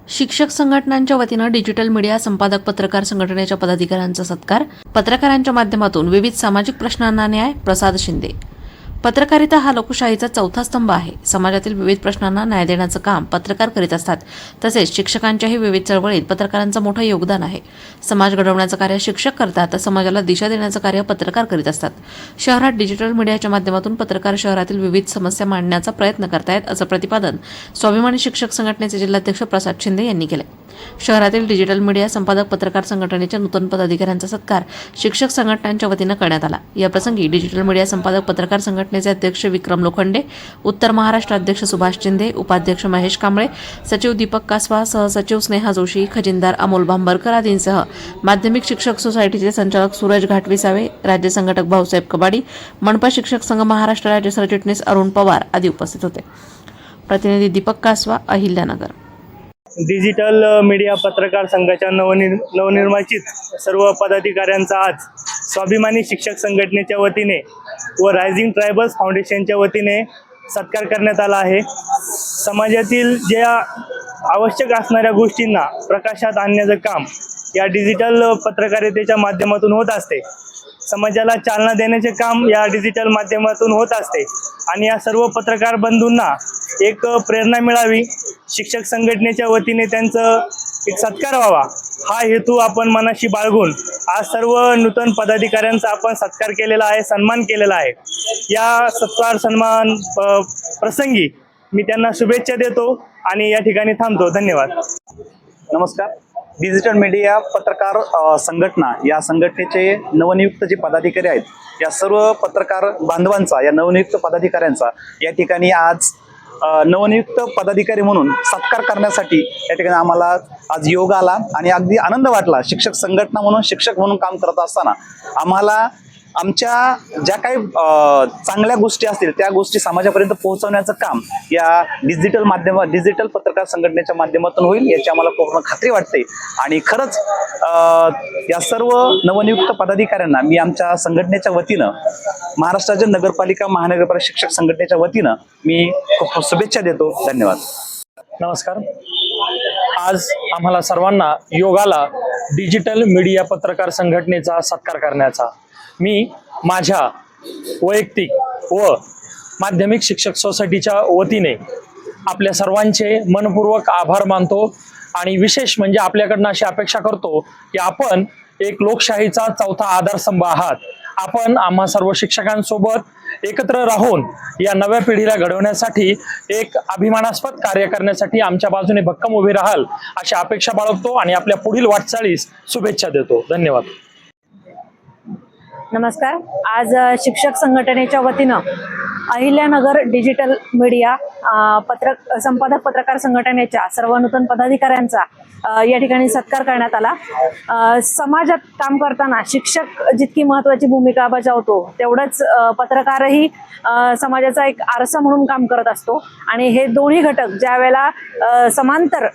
शिक्षक संघटनांच्या वतीनं डिजिटल मीडिया संपादक पत्रकार संघटनेच्या पदाधिकाऱ्यांचा सत्कार. पत्रकारांच्या माध्यमातून विविध सामाजिक प्रश्नांना न्याय. प्रसाद शिंदे. पत्रकारिता हा लोकशाहीचा चौथा स्तंभ आहे. समाजातील विविध प्रश्नांना न्याय देण्याचं काम पत्रकार करीत असतात. तसेच शिक्षकांच्याही विविध चळवळीत पत्रकारांचं मोठं योगदान आहे. समाज घडवण्याचं कार्य शिक्षक करतात तर समाजाला दिशा देण्याचं कार्य पत्रकार करीत असतात. शहरात डिजिटल मीडियाच्या माध्यमातून पत्रकार शहरातील विविध समस्या मांडण्याचा प्रयत्न करतायत असं प्रतिपादन स्वाभिमानी शिक्षक संघटनेचे जिल्हाध्यक्ष प्रसाद शिंदे यांनी केले. शहरातील डिजिटल मीडिया संपादक पत्रकार संघटनेच्या नूतन पदाधिकाऱ्यांचा सत्कार शिक्षक संघटनांच्या वतीनं करण्यात आला. या प्रसंगी डिजिटल मीडिया संपादक पत्रकार संघटनेचे अध्यक्ष विक्रम लोखंडे, उत्तर महाराष्ट्र अध्यक्ष सुभाष शिंदे, उपाध्यक्ष महेश कांबळे, सचिव दीपक कासवा, सहसचिव स्नेहा जोशी, खजिनदार अमोल भांबरकर आदींसह माध्यमिक शिक्षक सोसायटीचे संचालक सूरज घाटविसावे, राज्य संघटक भाऊसाहेब कबाडी, मनपा शिक्षक संघ महाराष्ट्र राज्य सरचिटणीस अरुण पवार आदी उपस्थित होते. प्रतिनिधी दीपक कासवा, अहिल्यानगर. डिजिटल मीडिया पत्रकार संघाच्या नवनिर्वाचित सर्व पदाधिकाऱ्यांचा आज स्वाभिमानी शिक्षक संघटनेच्या वतीने व रायझिंग ट्रायबल्स फाउंडेशनच्या वतीने सत्कार करण्यात आला आहे. समाजातील ज्या आवश्यक असणाऱ्या गोष्टींना प्रकाशात आणण्याचं काम या डिजिटल पत्रकारितेच्या माध्यमातून होत असते. समाजाला चालना देण्याचे काम या डिजिटल माध्यमातून होत असते आणि या सर्व पत्रकार बंधूंना एक प्रेरणा मिळावी, शिक्षक संघटनेच्या वतीने त्यांचं एक सत्कार व्हावा हा हेतू आपण मनाशी बाळगून आज सर्व नूतन पदाधिकाऱ्यांचा आपण सत्कार केलेला आहे, सन्मान केलेला आहे. या सत्कार सन्मान प्रसंगी मी त्यांना शुभेच्छा देतो आणि या ठिकाणी थांबतो. धन्यवाद. नमस्कार. डिजिटल मीडिया पत्रकार संघटना या संघटनेचे नवनियुक्त जे पदाधिकारी आहेत या सर्व पत्रकार बांधवांचा, या नवनियुक्त पदाधिकाऱ्यांचा या ठिकाणी आज नवनियुक्त पदाधिकारी म्हणून सत्कार करण्यासाठी या ठिकाणी आम्हाला आज योग आला आणि अगदी आनंद वाटला. शिक्षक संघटना म्हणून, शिक्षक म्हणून काम करत असताना आम्हाला आमच्या ज्या काही चांगल्या गोष्टी असतील त्या गोष्टी समाजापर्यंत पोहोचवण्याचं काम या डिजिटल पत्रकार संघटनेच्या माध्यमातून होईल याची आम्हाला पूर्ण खात्री वाटते. आणि खरंच या सर्व नवनियुक्त पदाधिकाऱ्यांना मी आमच्या संघटनेच्या वतीनं, महाराष्ट्राच्या नगरपालिका महानगरपालिका शिक्षक संघटनेच्या वतीनं मी खूप शुभेच्छा देतो. धन्यवाद. नमस्कार. आज आम्हाला सर्वांना योगाला डिजिटल मीडिया पत्रकार संघटनेचा सत्कार करण्याचा. मी माझ्या वैयक्तिक व माध्यमिक शिक्षक सोसायटीच्या वतीने आपल्या सर्वांचे मनपूर्वक आभार मानतो आणि विशेष म्हणजे आपल्याकडनं अशी अपेक्षा करतो की आपण एक लोकशाहीचा चौथा आधारस्तंभ आहात. आपण आम्हा सर्व शिक्षकांसोबत एकत्र राहून या नव्या पिढीला घडवण्यासाठी एक अभिमानास्पद कार्य करण्यासाठी आमच्या बाजूने भक्कम उभे राहाल अशी अपेक्षा बाळगतो आणि आपल्या पुढील वाटचालीस शुभेच्छा देतो. धन्यवाद. नमस्कार. आज शिक्षक संघटनेच्या वतीनं अहिल्यानगर डिजिटल मीडिया संपादक पत्रकार संघटनेच्या सर्व नूतन पदाधिकाऱ्यांचा या ठिकाणी सत्कार करण्यात आला. समाजात काम करताना शिक्षक जितकी महत्त्वाची भूमिका बजावतो तेवढंच पत्रकारही समाजाचा एक आरसा म्हणून काम करत असतो आणि हे दोन्ही घटक ज्या वेळेला समांतर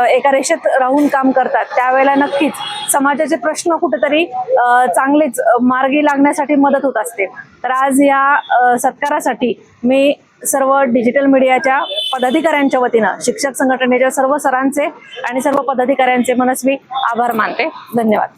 एका रेषेत राहून काम करतात त्यावेळेला नक्कीच समाजाचे प्रश्न कुठेतरी चांगलेच मार्गी लागण्यासाठी मदत होत असते. तर आज या सत्कारासाठी मी सर्व डिजिटल मीडियाच्या पदाधिकाऱ्यांच्या वतीनं शिक्षक संघटनेच्या सर्व सरांचे आणि सर्व पदाधिकाऱ्यांचे मनस्वी आभार मानते. धन्यवाद.